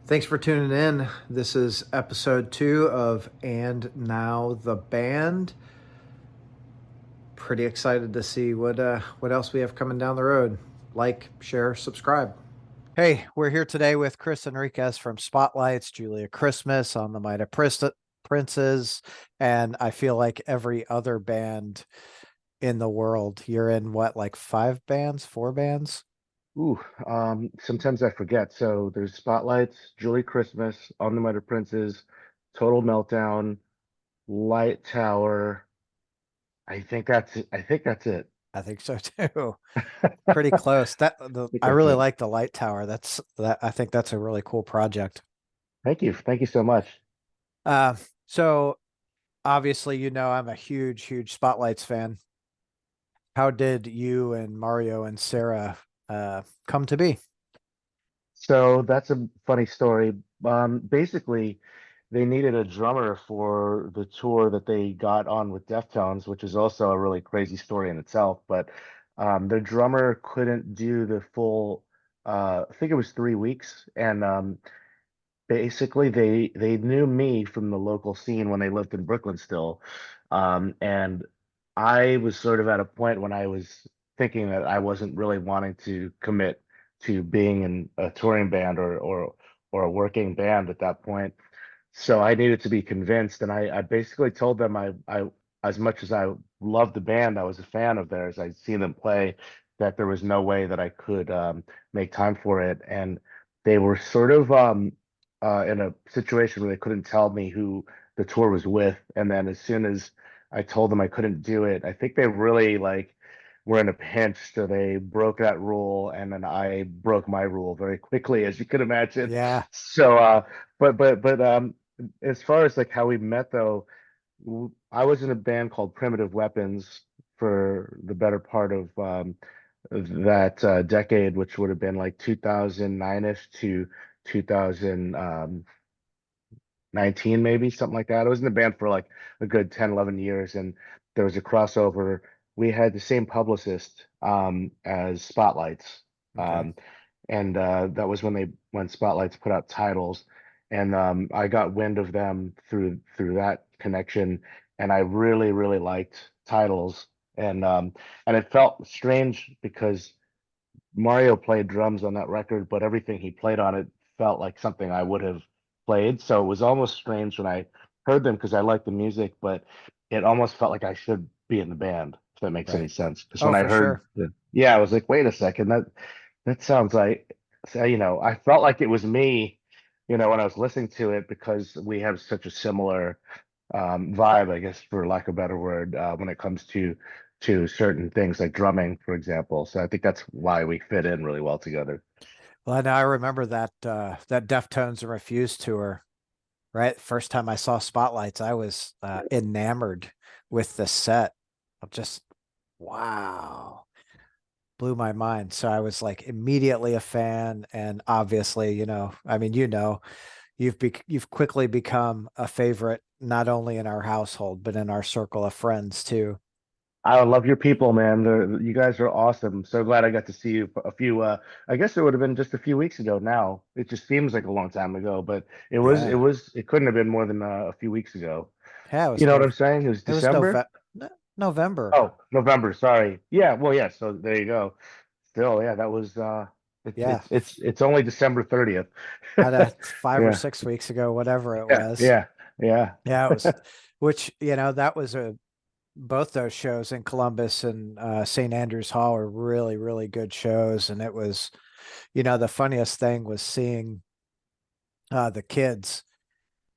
Thanks for tuning in. This is episode 2 of And Now the Band. Pretty excited to see what else we have coming down the road. Like, share, subscribe. Hey, we're here today with Chris Enriquez from Spotlights, Julia Christmas on the Mighty Princes, and I feel like every other band in the world. You're in what, like five bands, four bands? Ooh, sometimes I forget. So there's Spotlights, Julie Christmas, On the Mighty Princes, Total Meltdown, Light Tower. I think that's it. I think so too. Pretty close. I think I that's really it. like the light tower. I think that's a really cool project. Thank you. Thank you so much. Uh, so obviously, I'm a huge Spotlights fan. How did you and Mario and Sarah come to be? So that's a funny story. Basically, they needed a drummer for the tour that they got on with Deftones, which is also a really crazy story in itself. But their drummer couldn't do the full, I think it was 3 weeks, and basically they knew me from the local scene when they lived in Brooklyn still. And I was sort of at a point when I was thinking that I wasn't really wanting to commit to being in a touring band or a working band at that point. So I needed to be convinced, and I basically told them I as much as I loved the band, I was a fan of theirs. I'd seen them play, that there was no way that I could make time for it, and they were sort of in a situation where they couldn't tell me who the tour was with. And then as soon as I told them I couldn't do it, I think they really like were in a pinch, so they broke that rule, and then I broke my rule very quickly, as you can imagine. Yeah, So, but as far as like how we met though, I was in a band called Primitive Weapons for the better part of that decade, which would have been like 2009-ish to 2019, maybe something like that. I was in the band for like a good 10, 11 years, and there was a crossover. We had the same publicist as Spotlights. okay. Um, and that was when Spotlights put out titles, and I got wind of them through that connection, and I really liked titles, and it felt strange because Mario played drums on that record, but everything he played on it felt like something I would have played. So it was almost strange when I heard them because I liked the music, but it almost felt like I should be in the band, if that makes any Right. sense. Because Oh, when I for heard sure. yeah, I was like, wait a second, that sounds like, so, I felt like it was me, when I was listening to it because we have such a similar vibe, I guess, for lack of a better word, when it comes to certain things like drumming, for example. So I think that's why we fit in really well together. Well, I remember that Deftones and Refused tour, right? First time I saw Spotlights, I was enamored with the set. Of just wow. Blew my mind. So I was like immediately a fan, and obviously, you've quickly become a favorite not only in our household but in our circle of friends too. I love your people, man. You guys are awesome. So glad I got to see you a few. I guess it would have been just a few weeks ago. Now it just seems like a long time ago, but Yeah, it couldn't have been more than a few weeks ago. yeah. You know what I'm saying? It was It was December. November. Oh, November. Sorry. Yeah. Well, yeah. So there you go. Still, yeah. That was. Yeah, It's only December 30th. had a 5 or Yeah. 6 weeks ago, whatever it Yeah. was. Yeah. Yeah. Yeah, it was. Which that was a both those shows in Columbus and St. Andrews Hall were really good shows, and it was the funniest thing was seeing the kids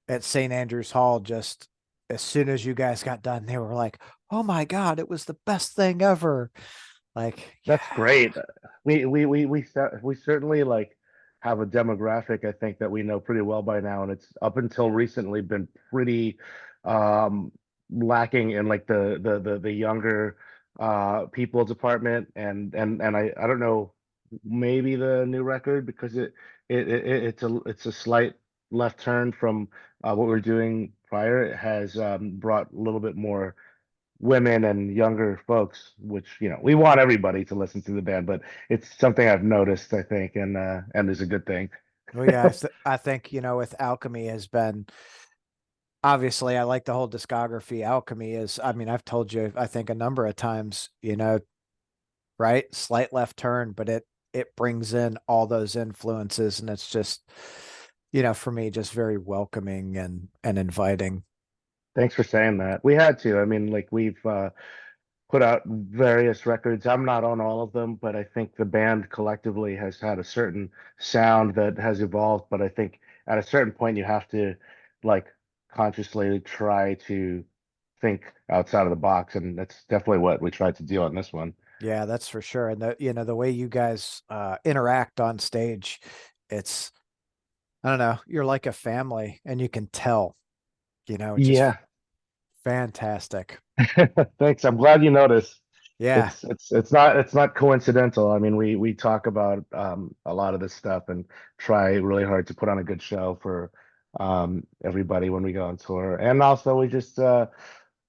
at St. Andrews Hall. Just as soon as you guys got done, they were like, "Oh my God, it was the best thing ever!" Like, That's great. We certainly like have a demographic, I think, that we know pretty well by now, and it's up until recently been pretty um lacking in like the younger people department, and I don't know, maybe the new record, because it's a slight left turn from what we're doing prior. It has brought a little bit more women and younger folks, which we want everybody to listen to the band, but it's something I've noticed, I think, and is a good thing. Well, yeah, I think, with Alchemy has been obviously I like the whole discography. Alchemy is, I mean, I've told you, I think a number of times, right? Slight left turn, but it brings in all those influences and it's just, for me, just very welcoming and inviting. Thanks for saying that. We had to. I mean, like we've put out various records. I'm not on all of them, but I think the band collectively has had a certain sound that has evolved. But I think at a certain point, you have to like consciously try to think outside of the box, and that's definitely what we tried to do on this one. Yeah, that's for sure. And the way you guys interact on stage, it's I don't know, you're like a family and you can tell, just Yeah, fantastic. thanks. I'm glad you noticed. Yeah, It's not coincidental. I mean, we talk about a lot of this stuff and try really hard to put on a good show for everybody when we go on tour. And also we just are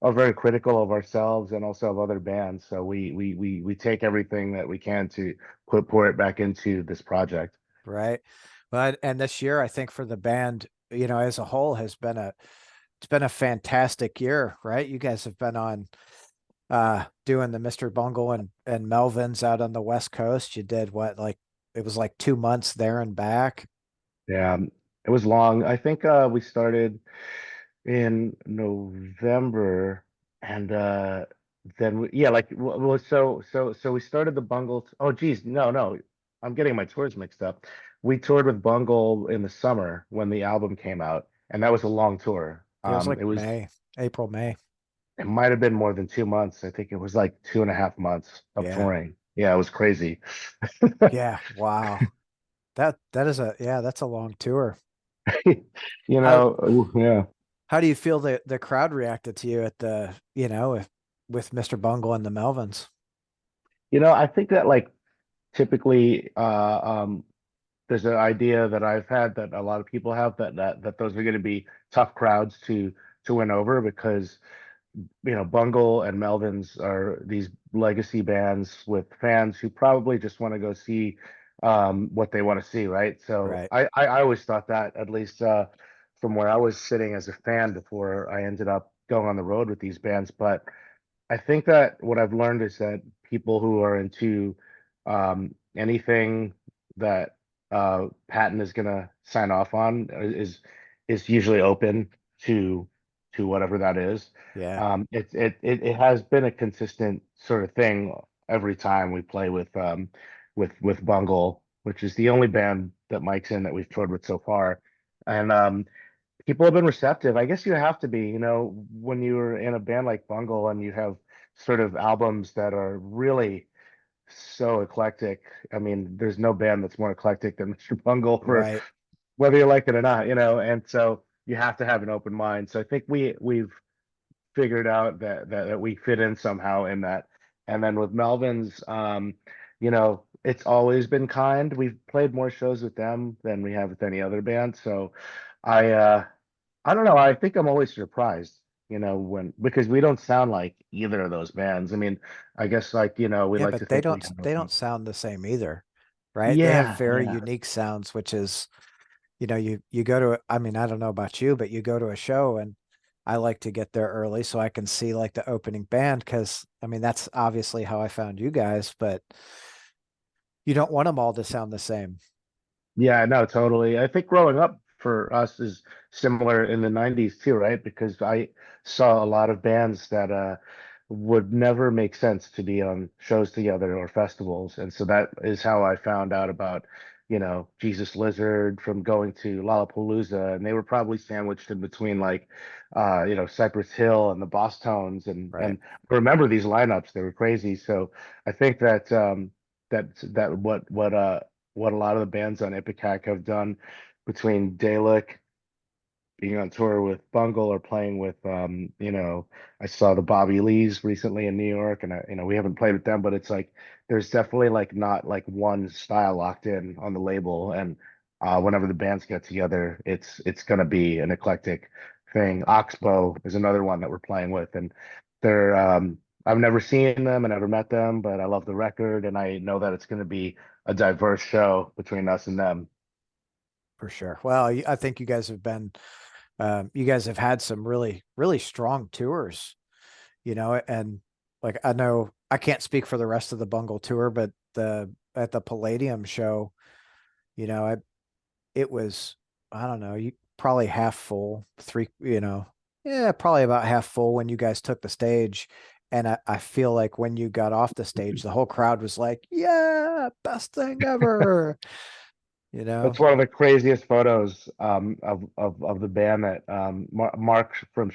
very critical of ourselves and also of other bands. So we take everything that we can to pour it back into this project. right. But and this year, I think for the band, as a whole it's been a fantastic year, right? You guys have been on doing the Mr. Bungle and Melvins out on the West Coast. You did what, like it was like 2 months there and back. Yeah, it was long. I think we started in November, and then yeah, like so we started the Bungle. Oh, geez, no, I'm getting my tours mixed up. We toured with Bungle in the summer when the album came out, and that was a long tour. It was like It was May, April, May. it might have been more than 2 months. I think it was like 2.5 months of Yeah. touring. Yeah, it was crazy. Yeah. Wow. That is yeah, that's a long tour. How Yeah. how do you feel the crowd reacted to you at the, with Mr. Bungle and the Melvins? I think that like typically there's an idea that I've had that a lot of people have that those are going to be tough crowds to win over because Bungle and Melvins are these legacy bands with fans who probably just want to go see what they want to see, right? So Right. I always thought that, at least from where I was sitting as a fan before I ended up going on the road with these bands. But I think that what I've learned is that people who are into anything that Patton is going to sign off on is usually open to whatever that is. Yeah. It has been a consistent sort of thing every time we play with Bungle, which is the only band that Mike's in that we've toured with so far, and people have been receptive. I guess you have to be, when you're in a band like Bungle and you have sort of albums that are really so eclectic. I mean, there's no band that's more eclectic than Mr. Bungle for Right. whether you like it or not, and so you have to have an open mind. So I think we've figured out that we fit in somehow in that. And then with Melvin's, it's always been kind. We've played more shows with them than we have with any other band. So I uh I don't know. I think I'm always surprised, when because we don't sound like either of those bands. I mean, I guess like, we Yeah, like to but they think we don't have they don't sound the same either, right? They have Yeah, very yeah. unique sounds, which is, you go to, I mean, I don't know about you, but you go to a show and I like to get there early so I can see like the opening band because I mean that's obviously how I found you guys, but you don't want them all to sound the same. Yeah, no, totally. I think growing up for us is similar in the 90s too, right? Because I saw a lot of bands that would never make sense to be on shows together or festivals. And so that is how I found out about, Jesus Lizard from going to Lollapalooza. And they were probably sandwiched in between like Cypress Hill and the Boss Tones Right. and I remember these lineups, they were crazy. So I think that that what a lot of the bands on Ipecac have done between Dalek being on tour with Bungle or playing with I saw the Bobby Lees recently in New York and we haven't played with them, but it's like there's definitely like not like one style locked in on the label, and whenever the bands get together it's gonna be an eclectic thing. Oxbow is another one that we're playing with, and they're I've never seen them and never met them, but I love the record and I know that it's gonna be a diverse show between us and them. for sure. Well, I think you guys have been, you guys have had some really, really strong tours, and like I know I can't speak for the rest of the Bungle tour, but the at the Palladium show, you know, I it was, I don't know, you probably half full, yeah, probably about half full when you guys took the stage. And I feel like when you got off the stage, the whole crowd was like, yeah, best thing ever, you That's know? one of the craziest photos of the band that Mark from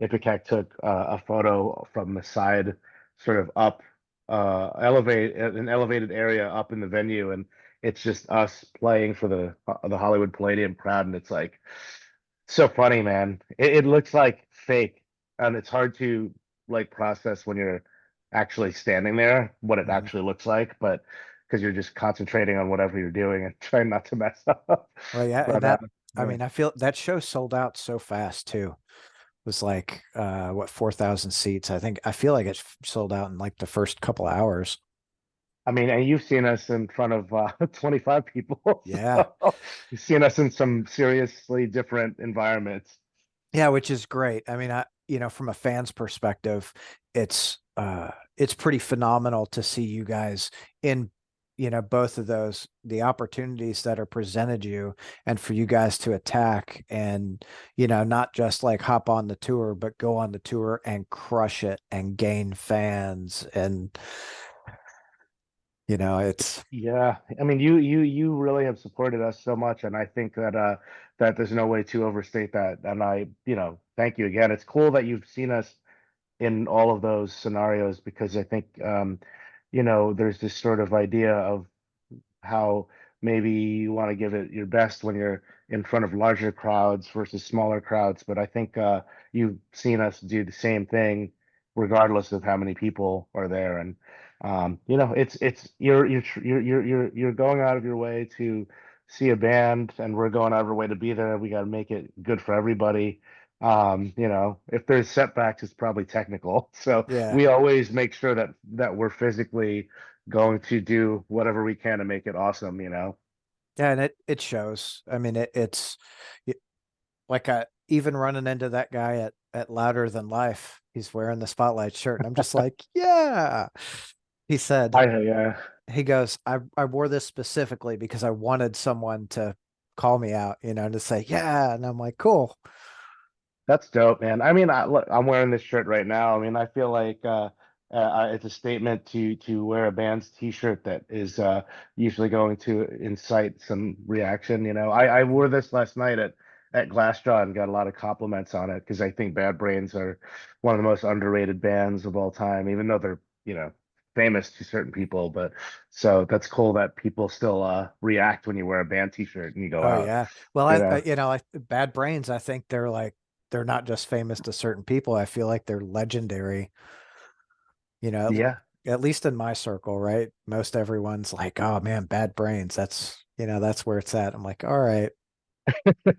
Ipecac took a photo from the side, sort of up elevate an elevated area up in the venue, and it's just us playing for the Hollywood Palladium crowd, and it's like so funny, man. It looks like fake, and it's hard to like process when you're actually standing there what it Mhm. actually looks like, but because you're just concentrating on whatever you're doing and trying not to mess up. Well, yeah, and But I yeah. mean, I feel that show sold out so fast too. It was like, what, 4,000 seats. I feel like it sold out in like the first couple hours. I mean, and you've seen us in front of 25 people, Yeah. so you've seen us in some seriously different environments. Yeah, which is great. I mean, from a fan's perspective, it's pretty phenomenal to see you guys in, both of those, the opportunities that are presented you, and for you guys to attack and, not just like hop on the tour, but go on the tour and crush it and gain fans. And, it's Yeah, I mean, you really have supported us so much, and I think that there's no way to overstate that. And thank you again. It's cool that you've seen us in all of those scenarios because I think there's this sort of idea of how maybe you want to give it your best when you're in front of larger crowds versus smaller crowds. But I think you've seen us do the same thing regardless of how many people are there. And it's you're going out of your way to see a band, and we're going out of our way to be there. We got to make it good for everybody. If there's setbacks, it's probably technical. So yeah. we always make sure that we're physically going to do whatever we can to make it awesome. Yeah, and it shows. I mean, like I even running into that guy at Louder Than Life. He's wearing the Spotlight shirt, and I'm just like, yeah. He said, Yeah. he goes, I wore this specifically because I wanted someone to call me out, to say, yeah. And I'm like, cool. That's dope, man. I mean, look, I'm wearing this shirt right now. I mean, I feel like it's a statement to wear a band's t-shirt that is usually going to incite some reaction. I wore this last night at Glassjaw and got a lot of compliments on it because I think Bad Brains are one of the most underrated bands of all time, even though they're, famous to certain people. But so that's cool that people still react when you wear a band t-shirt and you go Oh out, yeah. Well, you know. like Bad Brains, I think they're not just famous to certain people. I feel like they're legendary, you know, Yeah. at least in my circle, right? Most everyone's like, oh man, Bad Brains. That's where it's at. I'm like, all right.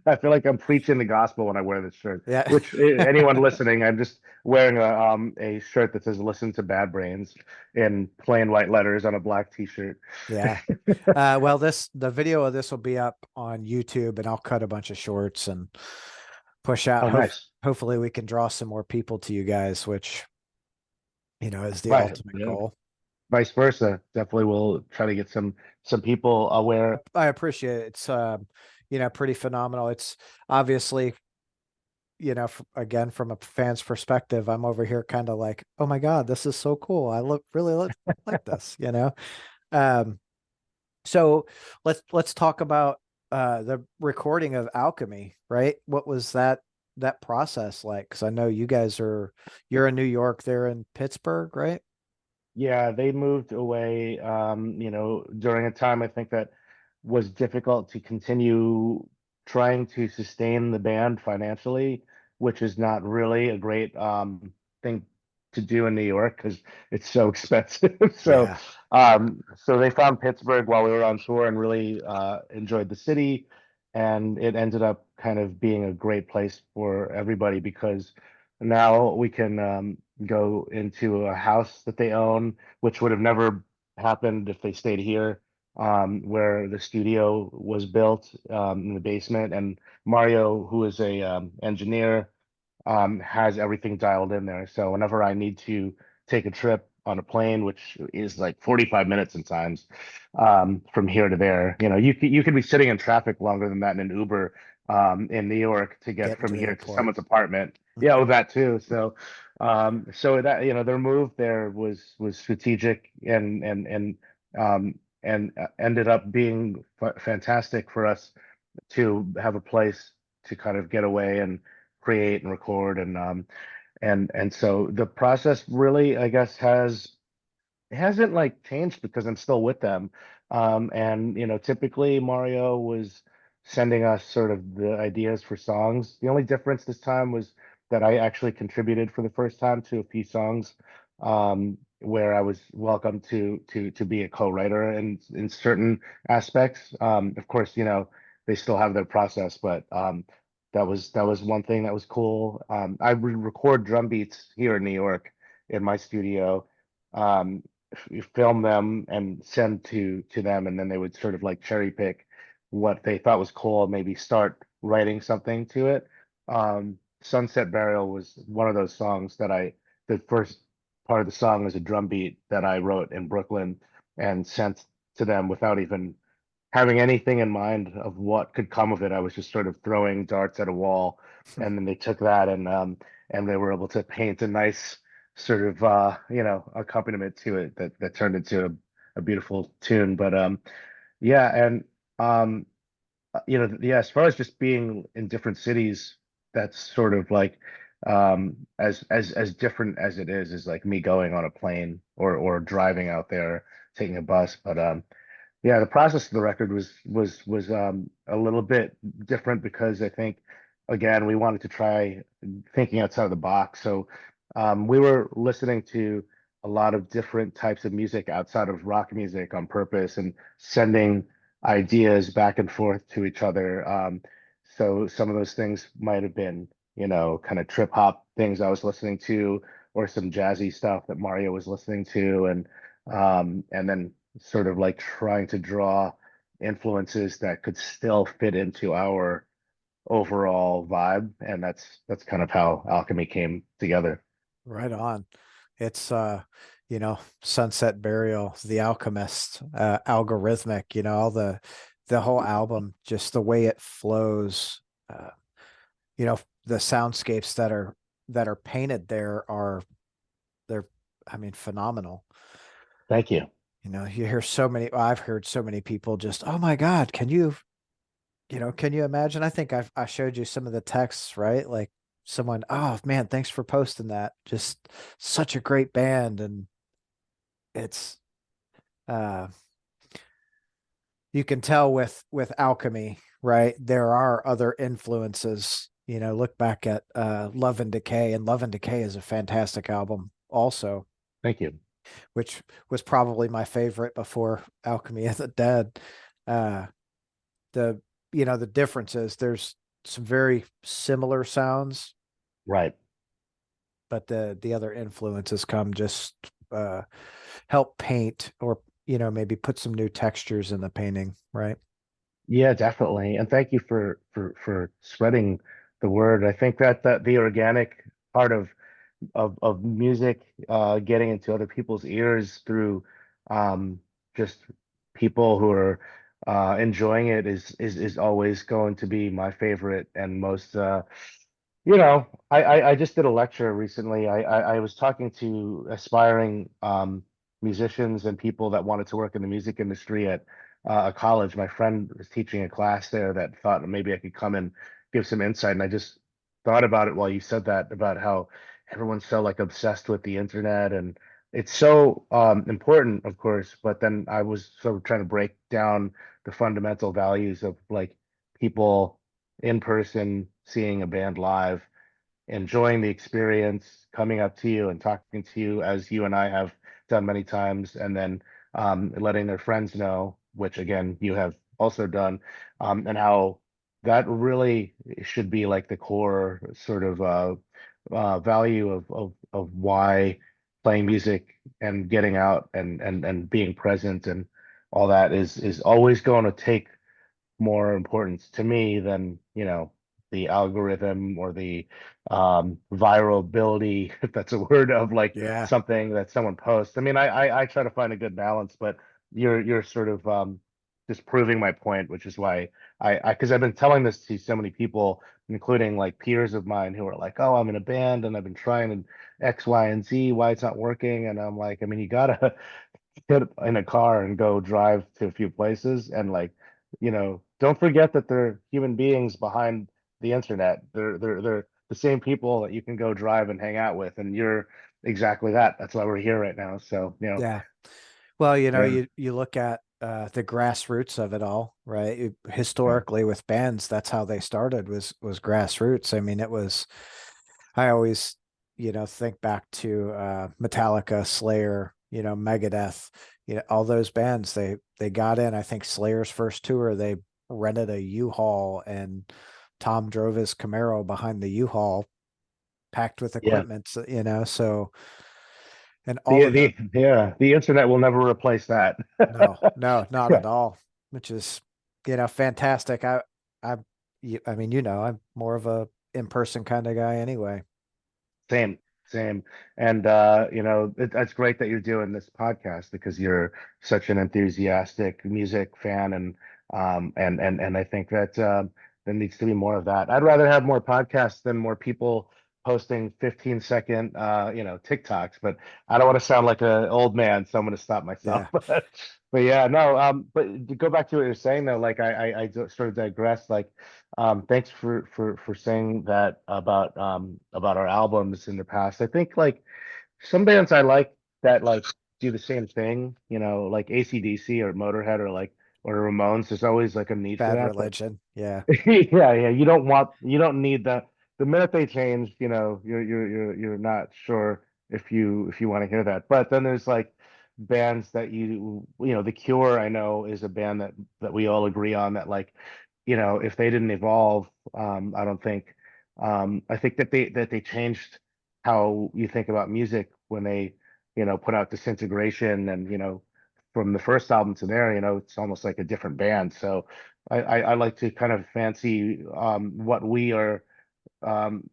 I feel like I'm preaching the gospel when I wear this shirt. Yeah. Which anyone listening, I'm just wearing a shirt that says "Listen to Bad Brains" in plain white letters on a black t-shirt. Yeah. Well, the video of this will be up on YouTube, and I'll cut a bunch of shorts and push out. Oh, nice. Hopefully we can draw some more people to you guys, which, is the Right. ultimate Yeah. goal. Vice versa. Definitely will try to get some people aware. I appreciate it. It's pretty phenomenal. It's obviously, again, from a fan's perspective, I'm over here kind of like, oh my God, this is so cool. Really like this. Um, so let's talk about the recording of Alchemy, right? What was that process like? Because I know you're in New York, they're in Pittsburgh, right? Yeah, they moved away, during a time I think that was difficult to continue trying to sustain the band financially, which is not really a great thing to do in New York because it's so expensive. So, Yeah. so they found Pittsburgh while we were on tour and really enjoyed the city, and it ended up kind of being a great place for everybody because now we can go into a house that they own, which would have never happened if they stayed here. where the studio was built in the basement. And Mario, who is a engineer, has everything dialed in there. So whenever I need to take a trip on a plane, which is like 45 minutes sometimes, from here to there, you could be sitting in traffic longer than that in an Uber in New York to get Getting from to the here to airport. someone's apartment. Yeah, with that too. So that their move there was strategic and ended up being fantastic for us to have a place to kind of get away and create and record and so the process really, I guess, it hasn't like changed because I'm still with them. And typically Mario was sending us sort of the ideas for songs. The only difference this time was that I actually contributed for the first time to a few songs, where I was welcome to be a co-writer in certain aspects. Of course, they still have their process, but that was one thing that was cool. I would record drum beats here in New York in my studio. Um, film them and send to them, and then they would sort of like cherry pick what they thought was cool, and maybe start writing something to it. Sunset Burial was one of those songs the first part of the song was a drum beat that I wrote in Brooklyn and sent to them without even having anything in mind of what could come of it. I was just sort of throwing darts at a wall, and then they took that and they were able to paint a nice sort of accompaniment to it that turned into a beautiful tune. But yeah, and um yeah, as far as just being in different cities, that's sort of like as different as it is like me going on a plane or driving out there taking a bus. But yeah, the process of the record was a little bit different because I think again we wanted to try thinking outside of the box. So we were listening to a lot of different types of music outside of rock music on purpose and sending ideas back and forth to each other. So some of those things might have been, kind of trip hop things I was listening to, or some jazzy stuff that Mario was listening to, and then sort of like trying to draw influences that could still fit into our overall vibe. And that's kind of how Alchemy came together. Right on. It's Sunset Burial, The Alchemist, Algorithmic, all the whole album, just the way it flows. Uh, the soundscapes that are painted there are they're I mean phenomenal. Thank you. You hear so many I've heard so many people just, "Oh my God, can you imagine?" I think I showed you some of the texts, right? Like someone, "Oh man, thanks for posting that. Just such a great band." And it's uh you can tell with Alchemy, right? There are other influences. Look back at Love and Decay, and Love and Decay is a fantastic album also, Thank you. which was probably my favorite before Alchemy of the Dead. Uh the the differences, there's some very similar sounds, Right. but the other influences come just uh help paint, or maybe put some new textures in the painting, right? Yeah, definitely. And thank you for spreading the word. I think that the organic part of music getting into other people's ears through um, just people who are enjoying it is always going to be my favorite and most I just did a lecture recently. I was talking to aspiring musicians and people that wanted to work in the music industry at a college. My friend was teaching a class there that thought maybe I could come and give some insight. And I just thought about it while you said that, about how everyone's so like obsessed with the internet, and it's so important, of course. But then I was sort of trying to break down the fundamental values of like people in person, seeing a band live, enjoying the experience, coming up to you and talking to you as you and I have done many times, and then letting their friends know, which again you have also done, and how that really should be like the core sort of value of why playing music and getting out and being present. And all that is always going to take more importance to me than, the algorithm or the viral ability, if that's a word, of like Yeah, something that someone posts. I mean, I try to find a good balance, but you're sort of just proving my point, which is why because I've been telling this to so many people, including like peers of mine who are like, oh, I'm in a band and I've been trying and X, Y, and Z, why it's not working. And I'm like, I mean, you gotta get in a car and go drive to a few places and like, don't forget that they're human beings behind the internet. They're the same people that you can go drive and hang out with, and you're exactly that. That's why we're here right now. So, yeah. Well, yeah, you look at the grassroots of it all, right? yeah, Historically, with bands, that's how they started was grassroots. I mean, it was. I always, think back to Metallica, Slayer, Megadeth, all those bands. They got in. I think Slayer's first tour, they rented a U-Haul, and Tom drove his Camaro behind the U-Haul, packed with yeah. equipment. So and all The of the the yeah, the internet will never replace that. no, no, not Yeah. at all, which is, fantastic. I, I mean, I'm more of a in-person kind of guy anyway. Same, same. And that's great that you're doing this podcast because you're such an enthusiastic music fan and I think that there needs to be more of that. I'd rather have more podcasts than more people posting 15-second TikToks, but I don't want to sound like an old man, so I'm going to stop myself. Yeah. But yeah, no, but to go back to what you're saying though, like I sort of digress, like thanks for saying that about our albums in the past. I think like some bands I like that like do the same thing, like AC/DC or Motorhead or Ramones. There's always like a need for Bad that, but Religion. Yeah. yeah, yeah, you don't need the minute they change, you're not sure if you want to hear that. But then there's like bands that The Cure, I know, is a band that we all agree on that like, if they didn't evolve, I don't think I think that they changed how you think about music when they, put out Disintegration and, from the first album to there, it's almost like a different band. So I like to kind of fancy what we are um,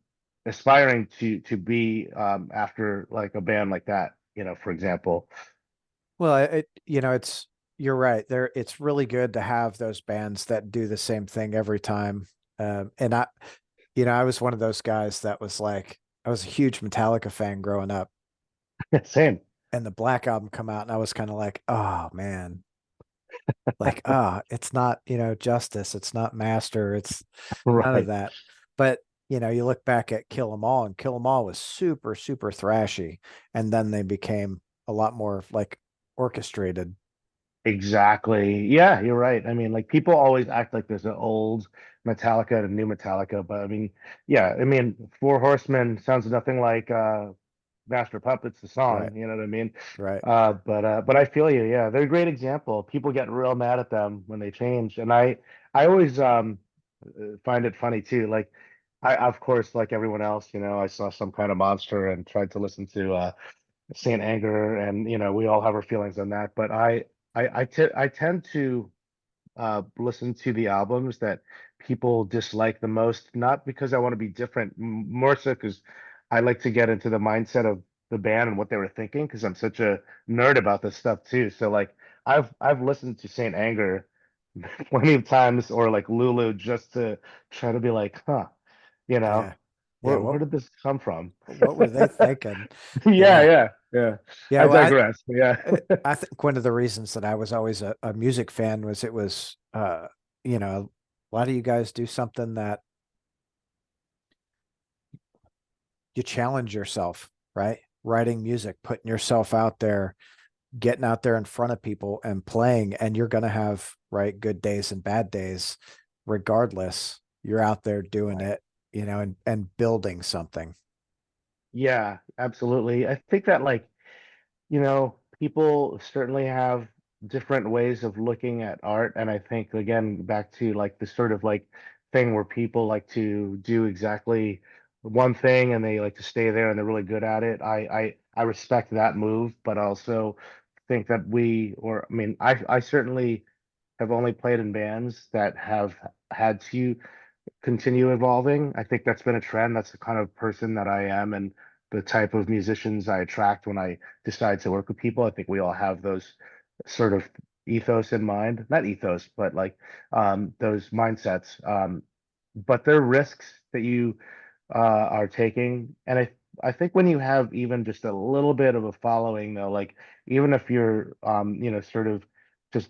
aspiring to be after like a band like that, for example. Well, it's you're right. It's really good to have those bands that do the same thing every time. And I was one of those guys that was like, I was a huge Metallica fan growing up, Same, and the Black Album come out, and I was kind of like, oh man, like, it's not, Justice, it's not Master, it's none of right. that. But you look back at Kill 'Em All, and Kill 'Em All was super, super thrashy, and then they became a lot more like orchestrated. Exactly. Yeah, you're right. I mean, like people always act like there's an old Metallica and a new Metallica, but I mean, yeah, I mean, Four Horsemen sounds nothing like Master Puppets, the Right, song, you know what I mean? right. But I feel you, yeah. They're a great example. People get real mad at them when they change. And I always find it funny too. Like I of course, like everyone else, I saw Some Kind of Monster and tried to listen to Saint Anger, and we all have our feelings on that. But I tend to listen to the albums that people dislike the most, not because I want to be different, more so because I like to get into the mindset of the band and what they were thinking, because I'm such a nerd about this stuff too. So like I've listened to Saint Anger plenty of times, or like Lulu, just to try to be like, huh, you know, Yeah. Yeah. where did this come from? What were they thinking? Yeah, Yeah. yeah, yeah. Yeah. I Well, digress. Yeah. I think one of the reasons that I was always a music fan was it was, a lot of you guys do something that you challenge yourself, right? Writing music, putting yourself out there, getting out there in front of people and playing, and you're going to have, right, good days and bad days. Regardless, you're out there doing Right. it, and building something. Yeah, absolutely. I think that like people certainly have different ways of looking at art. And I think, again, back to like the sort of like thing where people like to do exactly one thing and they like to stay there and they're really good at it. I respect that move, but also think that I mean, I certainly have only played in bands that have had to continue evolving. I think that's been a trend. That's the kind of person that I am and the type of musicians I attract when I decide to work with people. I think we all have those sort of ethos in mind. Not ethos, but like those mindsets. But they're risks that you are taking. And I think when you have even just a little bit of a following though, like even if you're sort of just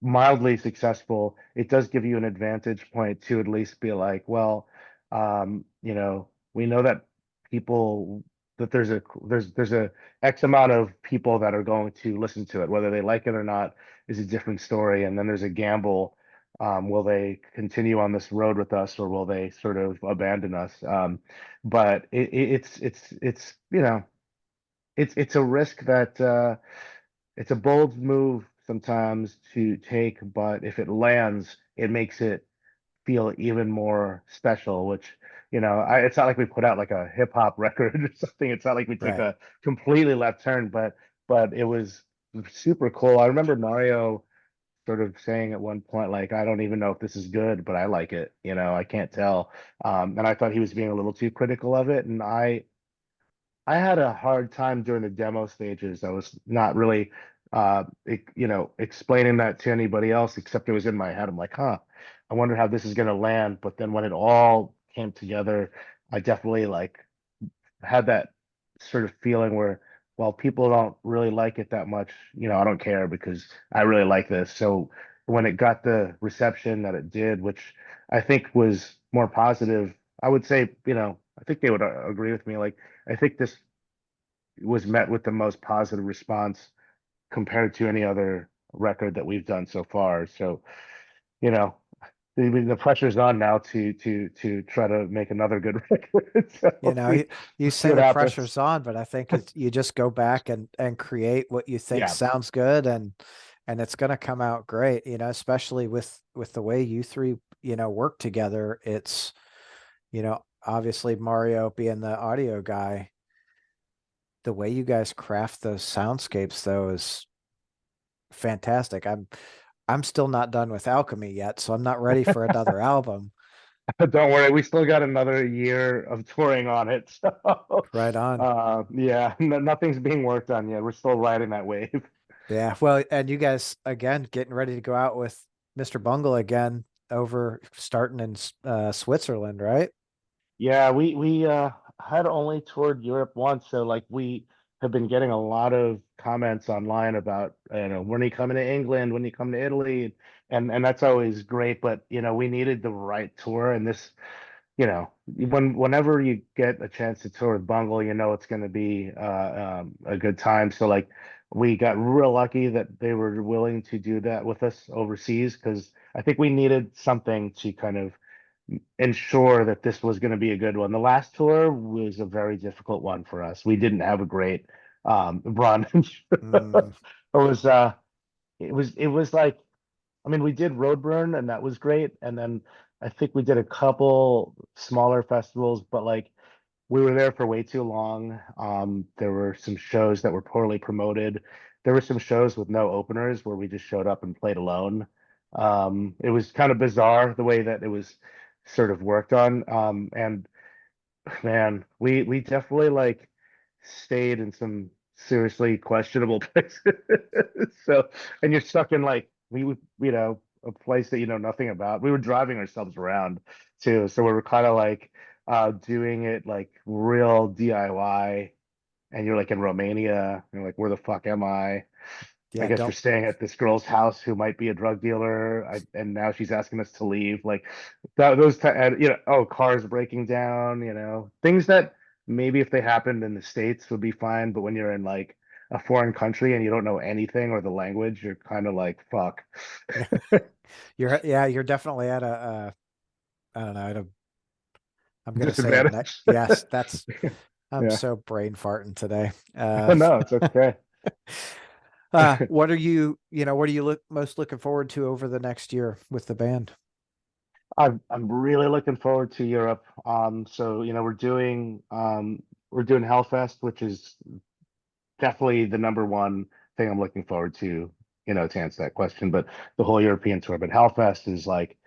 mildly successful, it does give you an advantage point to at least be like, well, we know that people that there's a X amount of people that are going to listen to it, whether they like it or not is a different story. And then there's a gamble. Will they continue on this road with us or will they sort of abandon us? But it's it's a risk that it's a bold move sometimes to take, but if it lands, it makes it feel even more special, which, it's not like we put out like a hip hop record or something. It's not like we took Right. a completely left turn, but it was super cool. I remember Mario sort of saying at one point, like, I don't even know if this is good, but I like it. I can't tell. And I thought he was being a little too critical of it. And I had a hard time during the demo stages. I was not really, explaining that to anybody else except it was in my head. I'm like, huh, I wonder how this is going to land. But then when it all came together, I definitely like had that sort of feeling where, well, people don't really like it that much, I don't care because I really like this. So when it got the reception that it did, which I think was more positive, I would say, I think they would agree with me. Like, I think this was met with the most positive response compared to any other record that we've done so far. So, you know, the pressure's on now to try to make another good record. So You know, you we'll see say what the happens. pressure's on, but I think it's you just go back and create what you think Yeah. sounds good and it's going to come out great, especially with the way you three, work together. It's, obviously Mario being the audio guy, the way you guys craft those soundscapes though is fantastic. I'm still not done with Alchemy yet, so I'm not ready for another album. Don't worry, we still got another year of touring on it. So, Right on. yeah, nothing's being worked on yet. We're still riding that wave. Yeah. Well, and you guys again getting ready to go out with Mr. Bungle again over starting in Switzerland, right? Yeah, we had only toured Europe once, so like we have been getting a lot of comments online about, when are you coming to England, when you come to Italy, and that's always great, but we needed the right tour, and this, whenever you get a chance to tour with Bungle, it's going to be a good time. So like we got real lucky that they were willing to do that with us overseas because I think we needed something to kind of ensure that this was going to be a good one. The last tour was a very difficult one for us. We didn't have a great run. Mm, It was like, I mean, we did Roadburn and that was great. And then I think we did a couple smaller festivals, but like we were there for way too long. There were some shows that were poorly promoted. There were some shows with no openers where we just showed up and played alone. It was kind of bizarre the way that it was sort of worked on. And man, we definitely like stayed in some seriously questionable places. So, and you're stuck in like a place that you know nothing about. We were driving ourselves around too, so we were kind of like doing it like real DIY. And you're like in Romania, you're like, where the fuck am I? I yeah, guess we're don't staying at this girl's house who might be a drug dealer, and now she's asking us to leave. Like that, oh, cars breaking down, things that maybe if they happened in the States would be fine, but when you're in like a foreign country and you don't know anything or the language, you're kind of like, fuck. you're definitely at I don't know, I'm gonna say a ne Disadvantage. yes, that's I'm Yeah. so brain farting today. No, it's okay. What are you most looking forward to over the next year with the band? I'm really looking forward to Europe. So we're doing Hellfest, which is definitely the number one thing I'm looking forward to, to answer that question. But the whole European tour. But Hellfest is like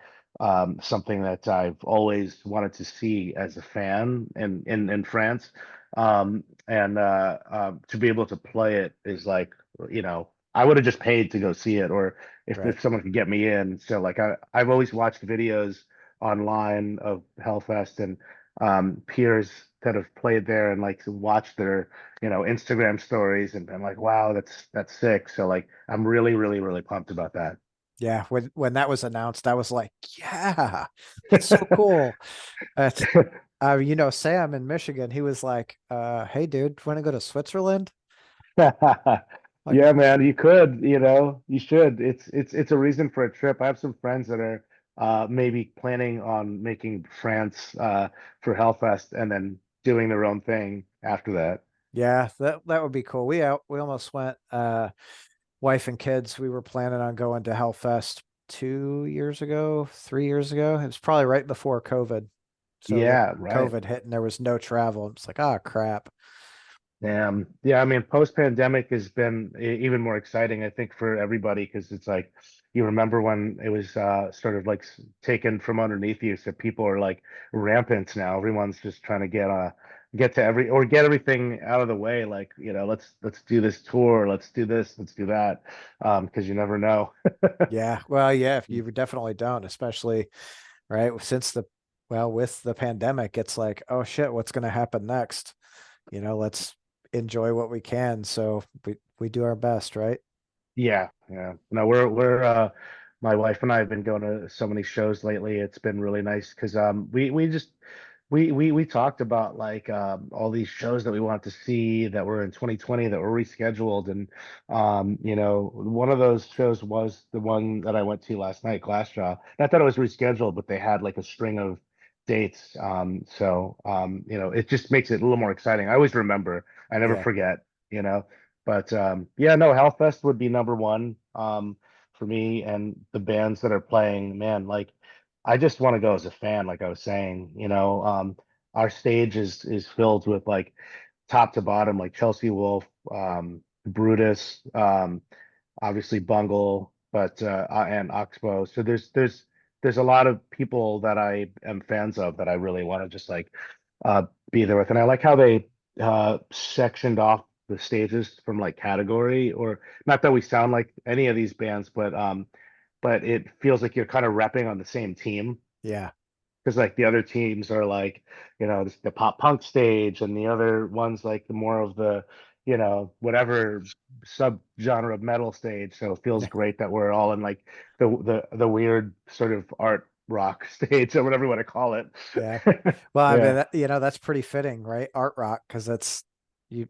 something that I've always wanted to see as a fan in France. And to be able to play it is like, I would have just paid to go see it, or Right. if someone could get me in. So like I've always watched videos online of Hellfest and peers that have played there and like watched their Instagram stories and been like, wow, that's sick. So like I'm really, really, really pumped about that. Yeah. When that was announced, I was like, yeah, that's so cool. That's Sam in Michigan, he was like, hey dude, want to go to Switzerland? Like, Yeah, man, you could, you should. It's a reason for a trip. I have some friends that are maybe planning on making France for Hellfest and then doing their own thing after that. yeah, that would be cool. We almost went, wife and kids, we were planning on going to Hellfest 2 years ago, 3 years ago. It was probably right before COVID. So then Yeah, right. COVID hit and there was no travel. It's like, oh crap. Damn. Yeah, I mean, post-pandemic has been even more exciting, I think, for everybody because it's like you remember when it was sort of like taken from underneath you. So people are like rampant now. Everyone's just trying to get to get everything out of the way. Like, let's do this tour, let's do this, let's do that. Because you never know. Yeah. Well, yeah, if you definitely don't, especially right with the pandemic, it's like, oh shit, what's going to happen next? Let's enjoy what we can. So we do our best, right? Yeah, yeah. No, we're my wife and I have been going to so many shows lately. It's been really nice because we just we talked about like all these shows that we want to see that were in 2020 that were rescheduled, and one of those shows was the one that I went to last night, Glassjaw. Not that it was rescheduled, but they had like a string of dates. It just makes it a little more exciting. I always remember. I never Yeah. forget. You know. But yeah, no, Hellfest would be number one for me, and the bands that are playing, man, like I just want to go as a fan, like I was saying, our stage is filled with like top to bottom, like Chelsea Wolf, Brutus, obviously Bungle, but and Oxbow. So there's a lot of people that I am fans of that I really want to just like uh be there with. And I like how they sectioned off the stages from like category, or not that we sound like any of these bands, but it feels like you're kind of repping on the same team Yeah. because like the other teams are like the pop punk stage, and the other ones like the more of the whatever sub genre of metal stage. So it feels great that we're all in like the weird sort of art rock stage or whatever you want to call it. Yeah. Well, I mean, Yeah, that's pretty fitting, right? Art rock, because that's you.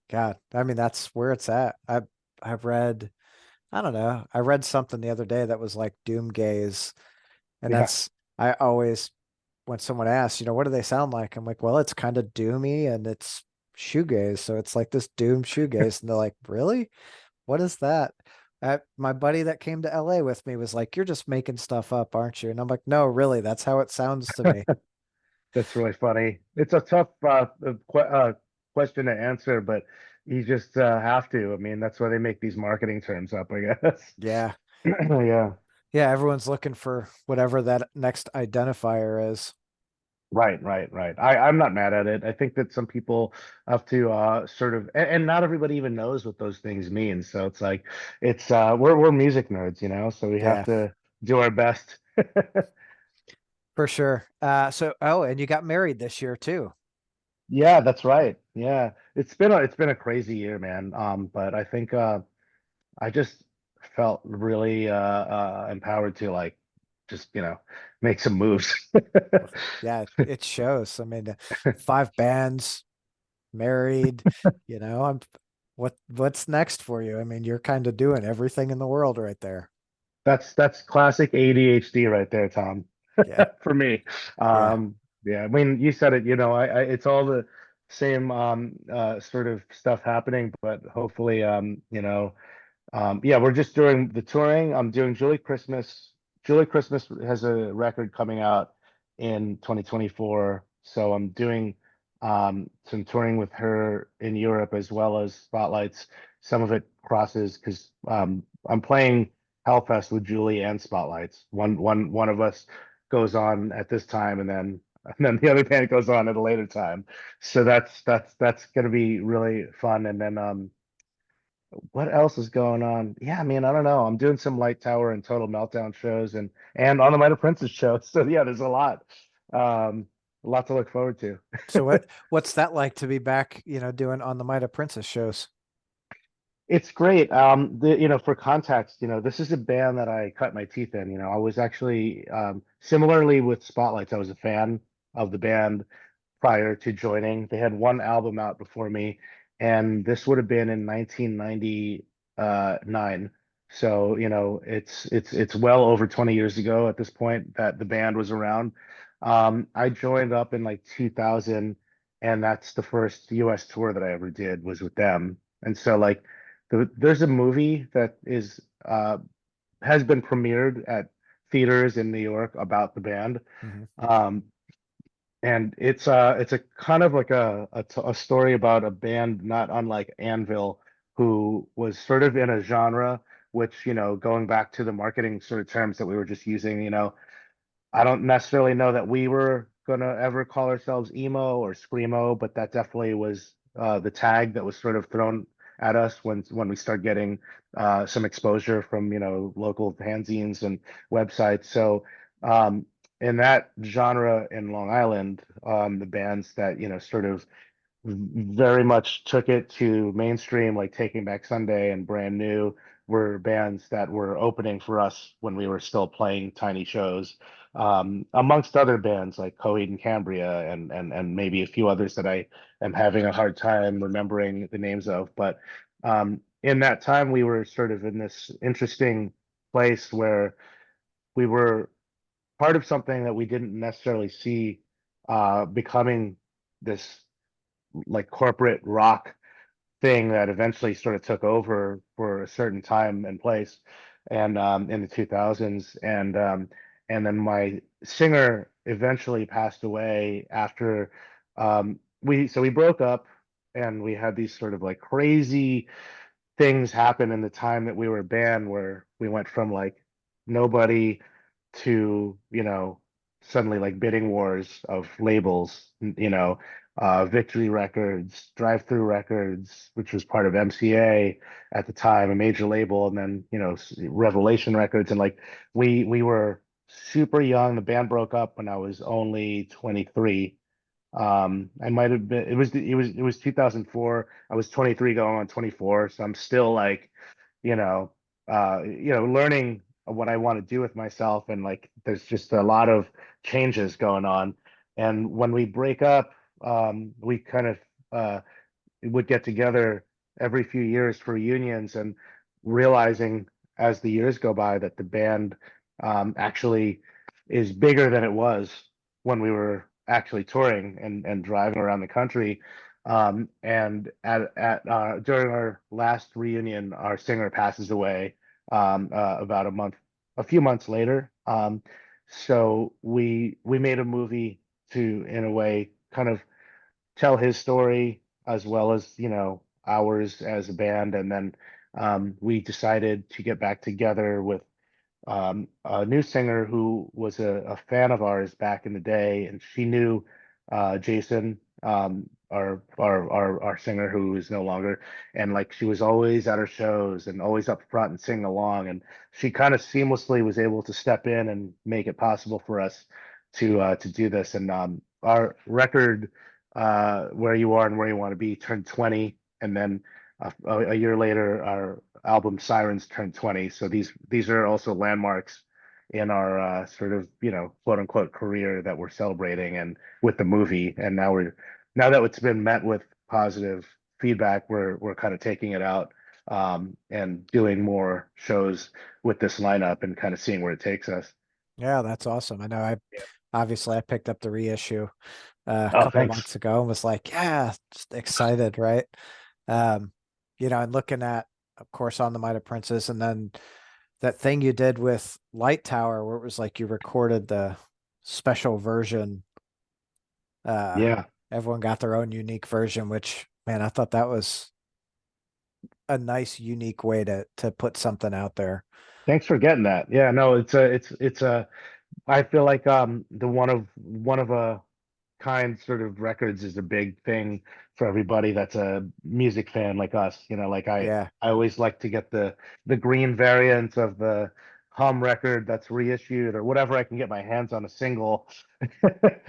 God, I mean, that's where it's at. I've read, I don't know, I read something the other day that was like doom gaze, and yeah. I always when someone asks, what do they sound like? I'm like, well, it's kind of doomy and it's shoegaze, so it's like this doom shoegaze, and they're like, really? What is that? My buddy that came to LA with me was like, you're just making stuff up, aren't you? And I'm like, no, really, that's how it sounds to me. That's really funny. It's a tough question to answer, but you just have to. I mean, that's why they make these marketing terms up, I guess. Yeah. Yeah, Yeah, everyone's looking for whatever that next identifier is. right, right, right. I'm not mad at it. I think that some people have to sort of, and not everybody even knows what those things mean. So it's like, it's we're music nerds, so we have Yeah, to do our best. for sure. And you got married this year too. Yeah, that's right. Yeah, it's been a crazy year, man. But I think I just felt really empowered to like just make some moves. Yeah, it shows. I mean, five bands, married, I'm what's next for you? I mean, you're kind of doing everything in the world right there. That's classic ADHD right there, Tom, Yeah, for me. yeah, Yeah, I mean, you said it, it's all the same sort of stuff happening, but hopefully yeah, we're just doing the touring. I'm doing Julie Christmas. Julie Christmas has a record coming out in 2024. So I'm doing some touring with her in Europe as well as spotlights. some of it crosses because I'm playing Hellfest with Julie and Spotlights. One of us goes on at this time, and then the other band goes on at a later time. So that's gonna be really fun. And then what else is going on? Yeah, I mean, I don't know. I'm doing some Light Tower and Total Meltdown shows and on the Might of Princess show. So yeah, there's Um, a lot to look forward to. So what's that like to be back, doing on the Might of Princess shows? It's great. For context, this is a band that I cut my teeth in. I was actually similarly with Spotlights, I was a fan of the band prior to joining. They had one album out before me, and this would have been in 1999. So, it's well over 20 years ago at this point that the band was around. I joined up in like 2000, and that's the first US tour that I ever did was with them. And so like there's a movie that is has been premiered at theaters in New York about the band. Hmm. Um, and it's a kind of like a story about a band not unlike Anvil, who was sort of in a genre which, going back to the marketing sort of terms that we were just using, I don't necessarily know that we were gonna ever call ourselves emo or screamo, but that definitely was the tag that was sort of thrown at us when we start getting some exposure from local fanzines and websites. So in that genre in Long Island, the bands that sort of very much took it to mainstream, like Taking Back Sunday and Brand New were bands that were opening for us when we were still playing tiny shows, amongst other bands like Coheed and Cambria and maybe a few others that I am having a hard time remembering the names of. But in that time, we were sort of in this interesting place where we were part of something that we didn't necessarily see becoming this like corporate rock thing that eventually sort of took over for a certain time and place and in the 2000s and then my singer eventually passed away after we broke up and we had these sort of like crazy things happen in the time that we were banned where we went from like nobody to suddenly like bidding wars of labels, Victory Records, Drive Through Records, which was part of MCA at the time, a major label, and then Revelation Records, and like we were super young. The band broke up when I was only 23. I might have been, it was 2004. I was 23 going on 24. So I'm still like, you know, learning what I want to do with myself. And like, there's just a lot of changes going on. And when we break up, we kind of, would get together every few years for reunions and realizing as the years go by that the band actually is bigger than it was when we were actually touring and driving around the country. And at during our last reunion, our singer passes away about a few months later. So we made a movie to, in a way, kind of tell his story as well as ours as a band, and then we decided to get back together with a new singer who was a fan of ours back in the day, and she knew Jason, our singer who is no longer, and like she was always at our shows and always up front and singing along, and she kind of seamlessly was able to step in and make it possible for us to do this. And our record, Where You Are and Where You Want to Be, turned 20, and then a year later, our album Sirens turned 20. So these are also landmarks in our sort of, quote unquote career that we're celebrating and with the movie. And now that it's been met with positive feedback, we're kind of taking it out and doing more shows with this lineup and kind of seeing where it takes us. Yeah, that's awesome. I know Yeah. obviously I picked up the reissue a Oh, couple thanks. months ago and was like, yeah, just excited, right? Um, and looking at, of course, on the Might of Princess, and then that thing you did with Light Tower, where it was like you recorded the special version. Uh, Yeah. Everyone got their own unique version, which, man, I thought that was a nice, unique way to put something out there. Thanks for getting that. Yeah, no, it's a I feel like the one of a kind sort of records is a big thing for everybody that's a music fan like us. You know, like Yeah, I always like to get the green variant of the hum record that's reissued or whatever I can get my hands on a single.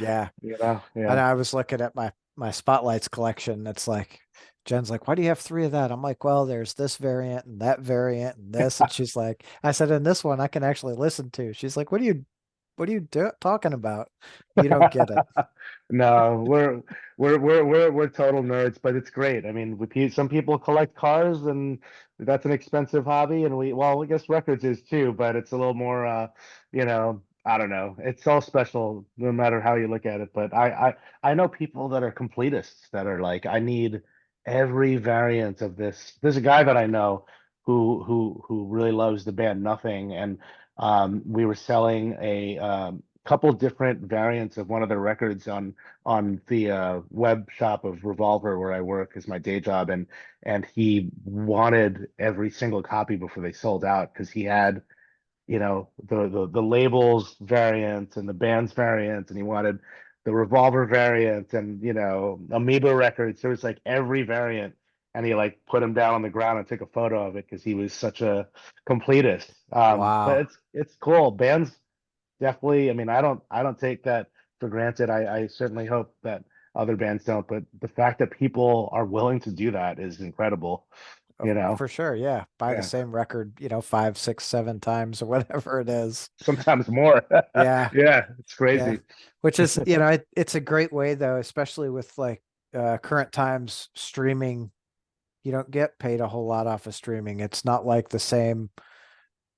yeah. You know, And yeah. I was looking at my spotlights collection. It's like Jen's like, why do you have three of that? I'm like, well, there's this variant and that variant and this. And she's like, I said, and this one I can actually listen to. She's like, what are you talking about? You don't get it. No, we're total nerds, but it's great. I mean, some people collect cars, and that's an expensive hobby, and well, I guess records is too, but it's a little more, I don't know. It's all special no matter how you look at it. But I know people that are completists that are like, I need every variant of this. There's a guy that I know who really loves the band Nothing, and we were selling a couple different variants of one of their records on the web shop of Revolver where I work as my day job, and he wanted every single copy before they sold out because he had the labels variant and the bands variant, and he wanted the Revolver variant and Amoeba records. There was like every variant, and he like put them down on the ground and took a photo of it because he was such a completist. But Wow. it's cool. Bands definitely. I mean, I don't take that for granted. I certainly hope that other bands don't, but the fact that people are willing to do that is incredible, Oh, you know? for sure. Yeah. Buy the Yeah. same record, five, six, seven times or whatever it is. Sometimes more. Yeah. Yeah, it's Yeah. crazy. Which is, it's a great way though, especially with like current times streaming. You don't get paid a whole lot off of streaming. It's not like the same,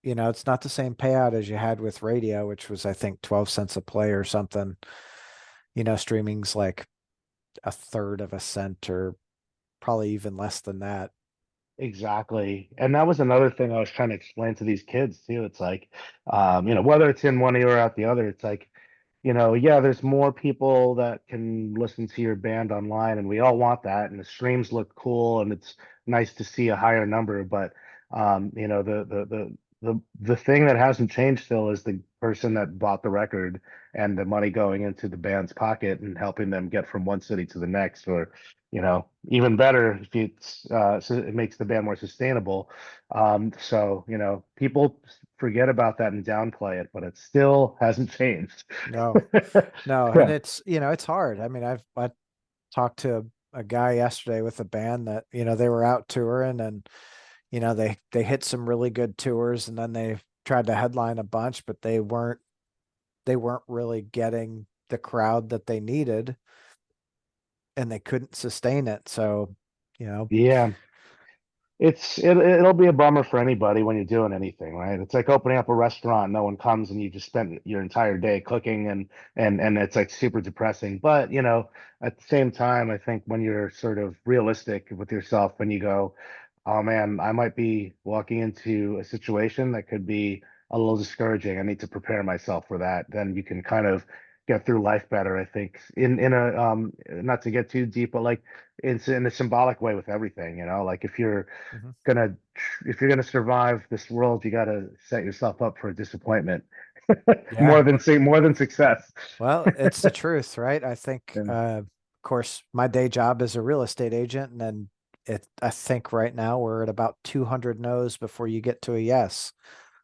it's not the same payout as you had with radio, which was I think 12 cents a play or something. Streaming's like a third of a cent or probably even less than that. Exactly. And that was another thing I was trying to explain to these kids too. It's like, whether it's in one ear or out the other, it's like, yeah, there's more people that can listen to your band online, and we all want that. And the streams look cool, and it's nice to see a higher number. But the thing that hasn't changed still is the person that bought the record and the money going into the band's pocket and helping them get from one city to the next, or even better if so it makes the band more sustainable. So people forget about that and downplay it, but it still hasn't changed. No, no. And Yeah, it's hard. I mean, I talked to a guy yesterday with a band that, they were out touring and, they hit some really good tours and then they tried to headline a bunch, but they weren't really getting the crowd that they needed and they couldn't sustain it. So, you know, yeah. It'll be a bummer for anybody when you're doing anything, right? It's like opening up a restaurant, no one comes, and you just spent your entire day cooking, and it's like super depressing. But at the same time, I think when you're sort of realistic with yourself, when you go, oh man, I might be walking into a situation that could be a little discouraging. I need to prepare myself for that. Then you can kind of get through life better, I think, in a not to get too deep, but like it's in a symbolic way with everything, like mhm. gonna if you're gonna survive this world, you gotta set yourself up for a disappointment Yeah. more than success. Well, it's the truth, right? I think, Yeah, of course, my day job is a real estate agent, and then I think right now we're at about 200 no's before you get to a yes.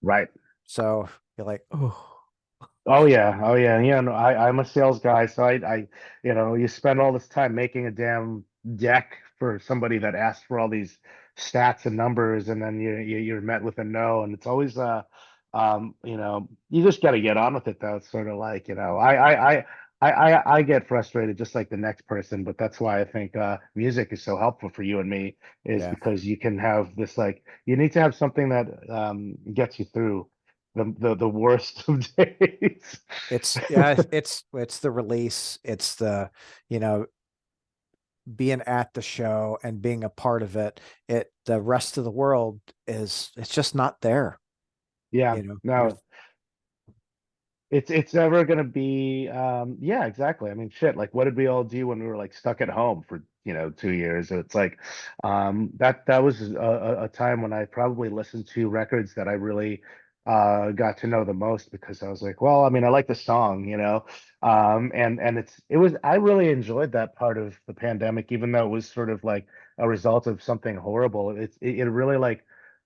right. So you're like, oh, Oh yeah, oh yeah, yeah. No, I'm a sales guy, so you spend all this time making a damn deck for somebody that asks for all these stats and numbers, and then you're met with a no, and it's always you just got to get on with it though. It's sort of like I get frustrated just like the next person, but that's why I think music is so helpful for you and me is yeah. because you can have this like you need to have something that gets you through the worst of days. It's the release. It's the, you know, being at the show and being a part of it. The rest of the world it's just not there. Yeah, You know, you're no, it's never gonna be yeah, exactly. I mean, shit, like what did we all do when we were like stuck at home for, 2 years? So it's like that was a time when I probably listened to records that I really got to know the most, because I was like, well, I mean, I like the song, and it was, I really enjoyed that part of the pandemic, even though it was sort of like a result of something horrible. It really like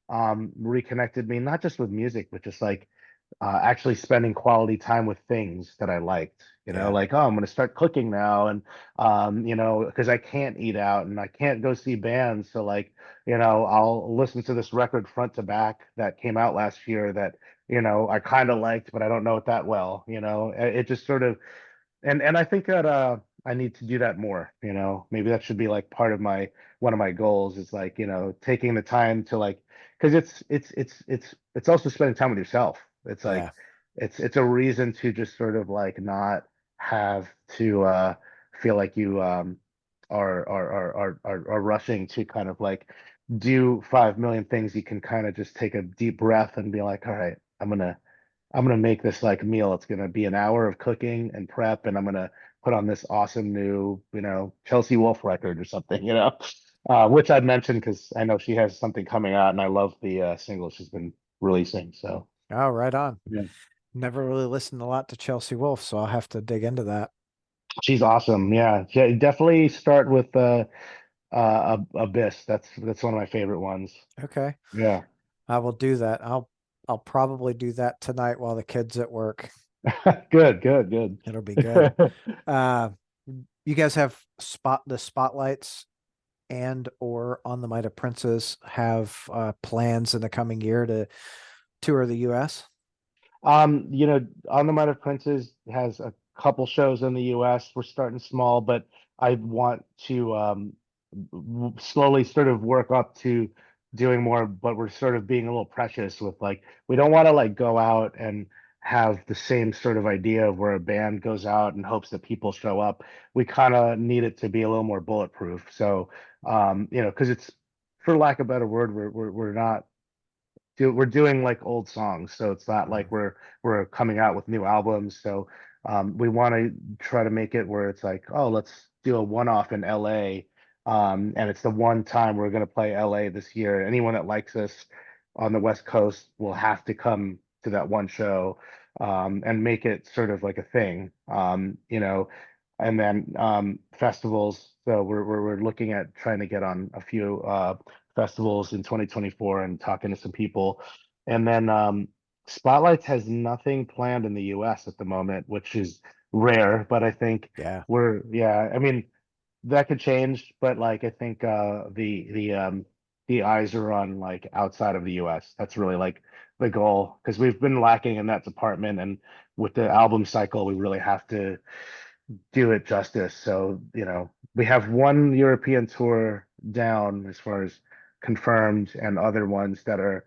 reconnected me, not just with music, but just like actually spending quality time with things that I liked. Yeah, Like, oh, I'm going to start cooking now, and because I can't eat out and I can't go see bands, so like, I'll listen to this record front to back that came out last year that I kind of liked, but I don't know it that well. It just sort of, and I think that I need to do that more, maybe that should be like part of my one of my goals, is like, taking the time to like, because it's also spending time with yourself. It's like yeah, it's a reason to just sort of like not have to feel like you are rushing to kind of like do 5 million things. You can kind of just take a deep breath and be like, all right, I'm gonna make this like meal. It's gonna be an hour of cooking and prep, and I'm gonna put on this awesome new, Chelsea Wolfe record or something, which I'd mentioned because I know she has something coming out, and I love the single she's been releasing. So oh, right on. yeah, Never really listened a lot to Chelsea Wolfe, so I'll have to dig into that. she's awesome. Yeah, definitely start with Abyss. That's one of my favorite ones. Okay, Yeah, I will do that. I'll probably do that tonight while the kids at work. good, good, good. It'll be good. Uh, you guys have the spotlights and or on the Might of Princes have plans in the coming year to tour the US? On the Might of Princes has a couple shows in the US. We're starting small, but I want to slowly sort of work up to doing more, but we're sort of being a little precious with like, we don't want to like go out and have the same sort of idea of where a band goes out and hopes that people show up. We kind of need it to be a little more bulletproof. So, because it's, for lack of a better word, we're not we're doing like old songs, so it's not like Mm. we're coming out with new albums. So we want to try to make it where it's like, oh, let's do a one-off in LA, and it's the one time we're going to play LA this year. Anyone that likes us on the West Coast will have to come to that one show, and make it sort of like a thing, and then festivals. So we're looking at trying to get on a few festivals in 2024 and talking to some people. And then Spotlights has nothing planned in the US at the moment, which is rare, but I think Yeah. yeah, I mean, that could change, but like I think the eyes are on like outside of the US. That's really like the goal, because we've been lacking in that department, and with the album cycle, we really have to do it justice. So, we have one European tour down as far as confirmed, and other ones that are,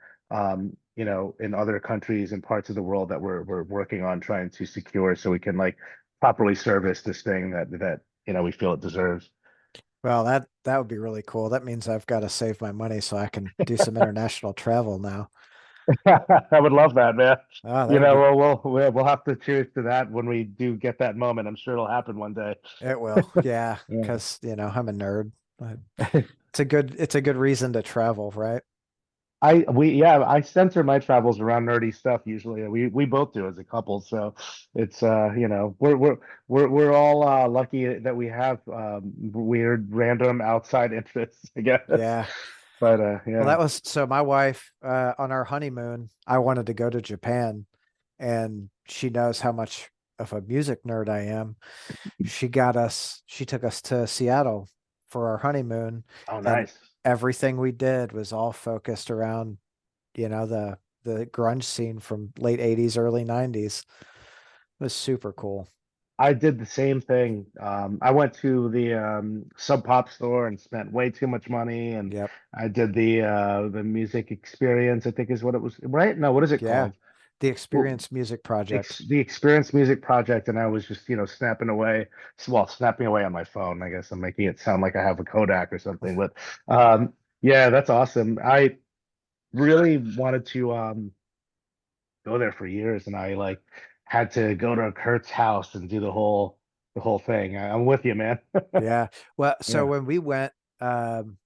in other countries and parts of the world that we're working on trying to secure, so we can like properly service this thing that we feel it deserves. Well, that would be really cool. That means I've got to save my money so I can do some international travel now. I would love that, man. Oh, that would be We'll have to cheers to that when we do get that moment. I'm sure it'll happen one day. it will. Yeah, Yeah. because I'm a nerd. Uh, it's a good reason to travel, right? I censor my travels around nerdy stuff usually. We both do as a couple, so it's we're all lucky that we have weird random outside interests, I guess. Yeah. But Well, yeah. that was so my wife, on our honeymoon, I wanted to go to Japan, and she knows how much of a music nerd I am. She took us to Seattle for our honeymoon, Oh, and nice. everything we did was all focused around, the grunge scene from late 80s, early 90s. It was super cool. I did the same thing. I went to the Sub Pop store and spent way too much money, and Yep. I did the music experience, I think is what it was, right? No, what is it Yeah. called? The Well, Experience Music Project. the Experience Music Project, and I was just, snapping away on my phone. I guess I'm making it sound like I have a Kodak or something, but yeah, that's awesome. I really wanted to go there for years, and I like had to go to Kurt's house and do the whole thing. I'm with you, man. Yeah. Well, so Yeah. when we went, um,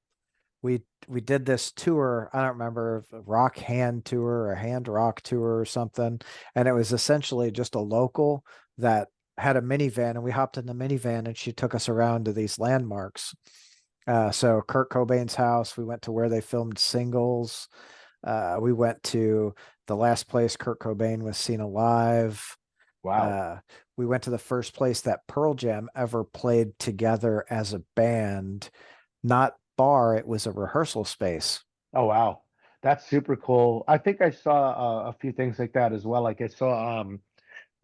we did this tour. I don't remember if a rock hand tour or hand rock tour or something, and it was essentially just a local that had a minivan, and we hopped in the minivan, and she took us around to these landmarks. So Kurt Cobain's house, we went to where they filmed Singles. We went to the last place Kurt Cobain was seen alive. Wow. Uh, we went to the first place that Pearl Jam ever played together as a band, not bar, it was a rehearsal space. Oh wow. That's super cool. I think I saw a few things like that as well. Like I saw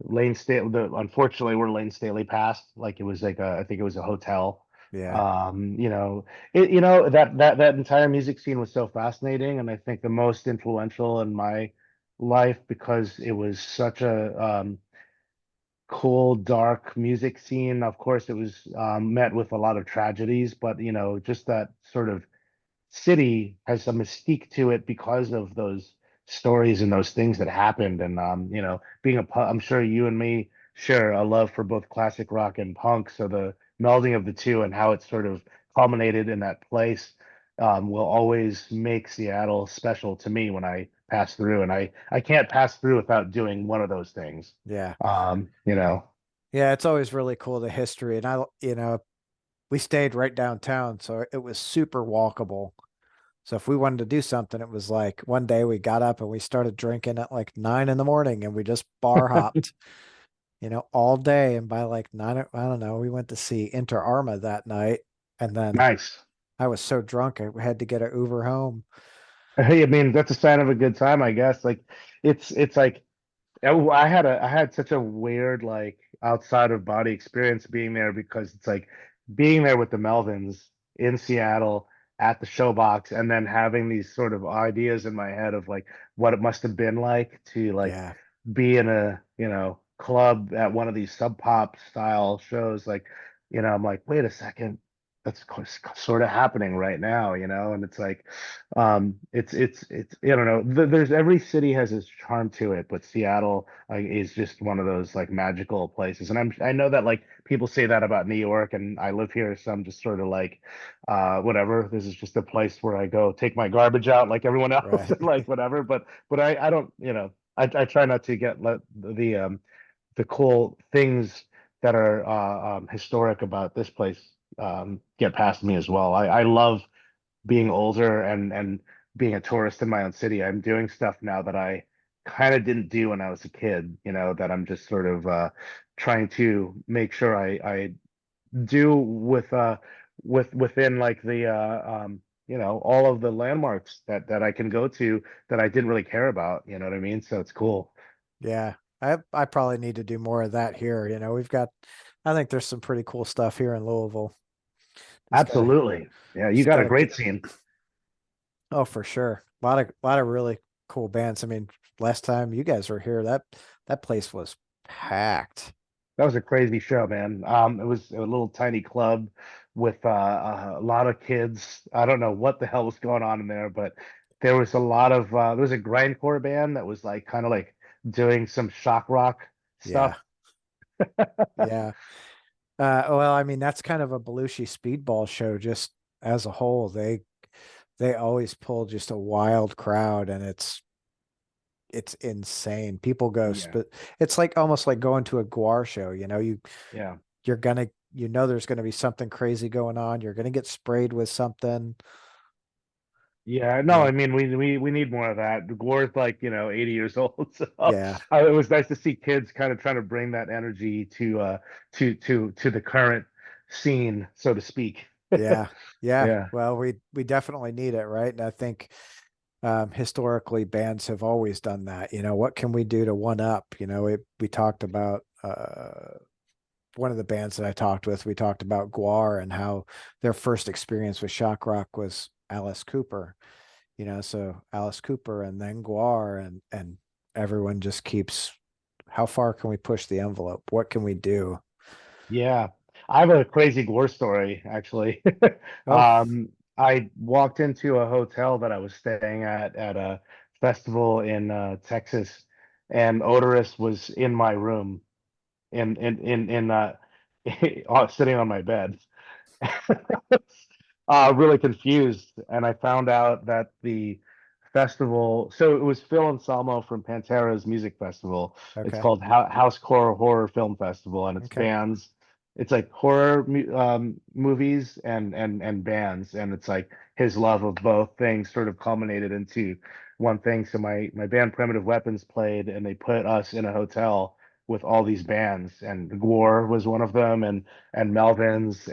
Lane Staley. Unfortunately, where Lane Staley passed, like it was like I think it was a hotel. Yeah, You know, that entire music scene was so fascinating, and I think the most influential in my life because it was such a cool, dark music scene. Of course, it was met with a lot of tragedies, but just that sort of city has a mystique to it because of those stories and those things that happened. And being I'm sure you and me share a love for both classic rock and punk. So the melding of the two and how it sort of culminated in that place will always make Seattle special to me when I pass through. And I can't pass through without doing one of those things. yeah. Um, you know, Yeah, it's always really cool the history. And we stayed right downtown, so it was super walkable. So if we wanted to do something, it was like one day we got up and we started drinking at like 9 in the morning and we just bar hopped, all day. And by like nine, I don't know, we went to see Inter Arma that night. And then nice. I was so drunk, I had to get an Uber home. Hey, I mean, that's a sign of a good time, I guess. Like it's like I had such a weird like outside of body experience being there because it's like being there with the Melvins in Seattle at the Showbox and then having these sort of ideas in my head of like what it must have been like to like Yeah, be in a club at one of these sub pop style shows like I'm like wait a second, that's sort of happening right now, and it's like it's I don't know. There's every city has its charm to it, but Seattle like is just one of those like magical places. And I know that like people say that about New York, and I live here, so I'm just sort of like, whatever. This is just a place where I go take my garbage out like everyone else, right. and like whatever. But I don't, I try not to get let the cool things that are historic about this place get past me as well. I love being older and being a tourist in my own city. I'm doing stuff now that I kind of didn't do when I was a kid, that I'm just sort of trying to make sure I do within like the all of the landmarks that I can go to that I didn't really care about, you know what I mean? So it's cool. Yeah. I probably need to do more of that here. I think there's some pretty cool stuff here in Louisville. Just gotta Absolutely. Yeah, you just got a gotta great get scene. Oh, for sure. A lot of really cool bands. I mean, last time you guys were here, that place was packed. That was a crazy show, man. It was a little tiny club with a lot of kids. I don't know what the hell was going on in there, but there was a lot of there was a grindcore band that was like kind of like doing some shock rock Yeah. stuff. Yeah. Well, I mean, that's kind of a Belushi speedball show just as a whole. They always pull just a wild crowd and it's insane. People go, Yeah, but it's like almost like going to a Guar show, yeah. you're gonna there's gonna be something crazy going on. You're gonna get sprayed with something. Yeah, no, Yeah. I mean we need more of that. Gore's like, 80 years old. So Yeah. it was nice to see kids kind of trying to bring that energy to the current scene, so to speak. Yeah. Yeah. Yeah, Well, we definitely need it, right? And I think historically bands have always done that. What can we do to one up? We talked about one of the bands that I talked with, we talked about Guar and how their first experience with shock rock was Alice Cooper. So Alice Cooper and then Guar and everyone just keeps how far can we push the envelope? What can we do? yeah. I have a crazy Gore story, actually. Oh, I walked into a hotel that I was staying at a festival in Texas, and Odorous was in my room sitting on my bed. Really confused, and I found out that the festival. So it was Phil Anselmo from Pantera's music festival. It's Okay. called House Core Horror Film Festival, and it's Okay. bands. It's like horror movies and bands, and it's like his love of both things sort of culminated into one thing. So my band Primitive Weapons played, and they put us in a hotel with all these bands, and Gore was one of them, and Melvins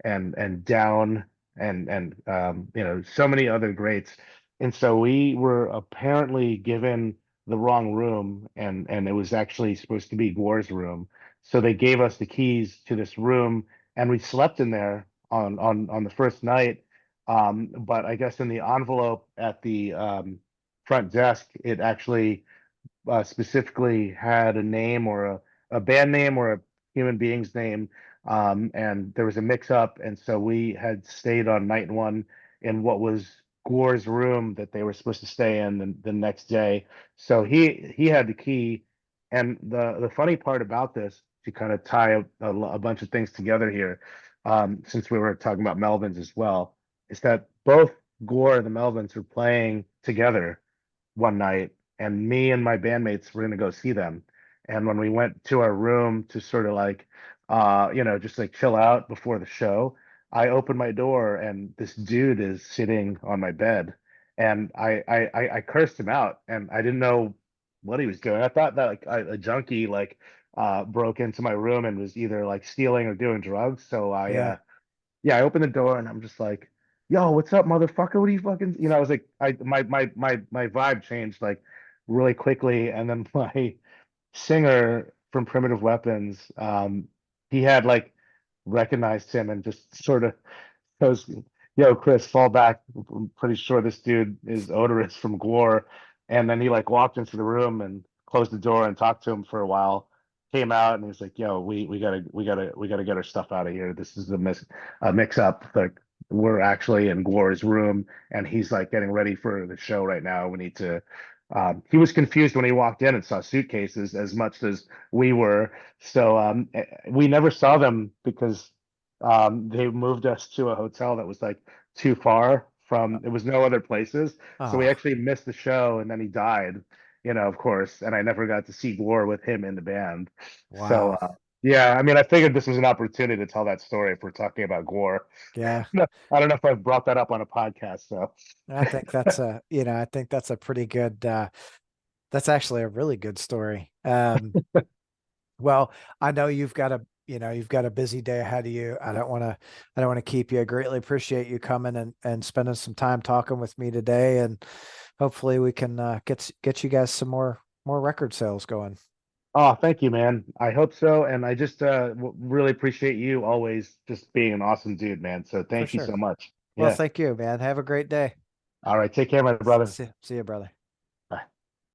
and Down and so many other greats. And so we were apparently given the wrong room, and it was actually supposed to be Gore's room. So they gave us the keys to this room, and we slept in there on the first night. But I guess in the envelope at the front desk, it actually specifically had a name or a band name or a human being's name. And there was a mix up. And so we had stayed on night one in what was Gore's room that they were supposed to stay in the next day. So he had the key. And the funny part about this, to kind of tie a bunch of things together here, since we were talking about Melvins as well, is that both Gore and the Melvins were playing together one night, and me and my bandmates were gonna go see them. And when we went to our room to sort of like just like chill out before the show, I opened my door and this dude is sitting on my bed. And I cursed him out, and I didn't know what he was doing. I thought that like a junkie like broke into my room and was either like stealing or doing drugs. So Yeah. yeah, I opened the door and I'm just like, "Yo, what's up, motherfucker? What are you fucking?" I was like, my vibe changed like really quickly, and then my singer from Primitive Weapons, he had like recognized him and just sort of goes, "Yo, Chris, fall back. I'm pretty sure this dude is Odorous from Gore." And then he like walked into the room and closed the door and talked to him for a while. Came out and he was like, "Yo, we gotta get our stuff out of here. This is a mix up. Like we're actually in Gore's room, and he's like getting ready for the show right now. We need to." He was confused when he walked in and saw suitcases as much as we were. So we never saw them because they moved us to a hotel that was like too far from, there was no other places. So we Oh, actually missed the show, and then he died, of course, and I never got to see Gore with him in the band. So wow. yeah, I mean, I figured this was an opportunity to tell that story if we're talking about Gore. Yeah. No, I don't know if I've brought that up on a podcast, so I think that's I think that's a pretty good that's actually a really good story. Well, I know you've got a busy day ahead of you. I don't want to keep you. I greatly appreciate you coming and spending some time talking with me today, and hopefully we can get you guys some more record sales going. oh, thank you, man. I hope so, and I just really appreciate you always just being an awesome dude, man. So For thank you sure. so much. Well, Yeah. thank you, man. Have a great day. All right, take care, my brother. See you, brother.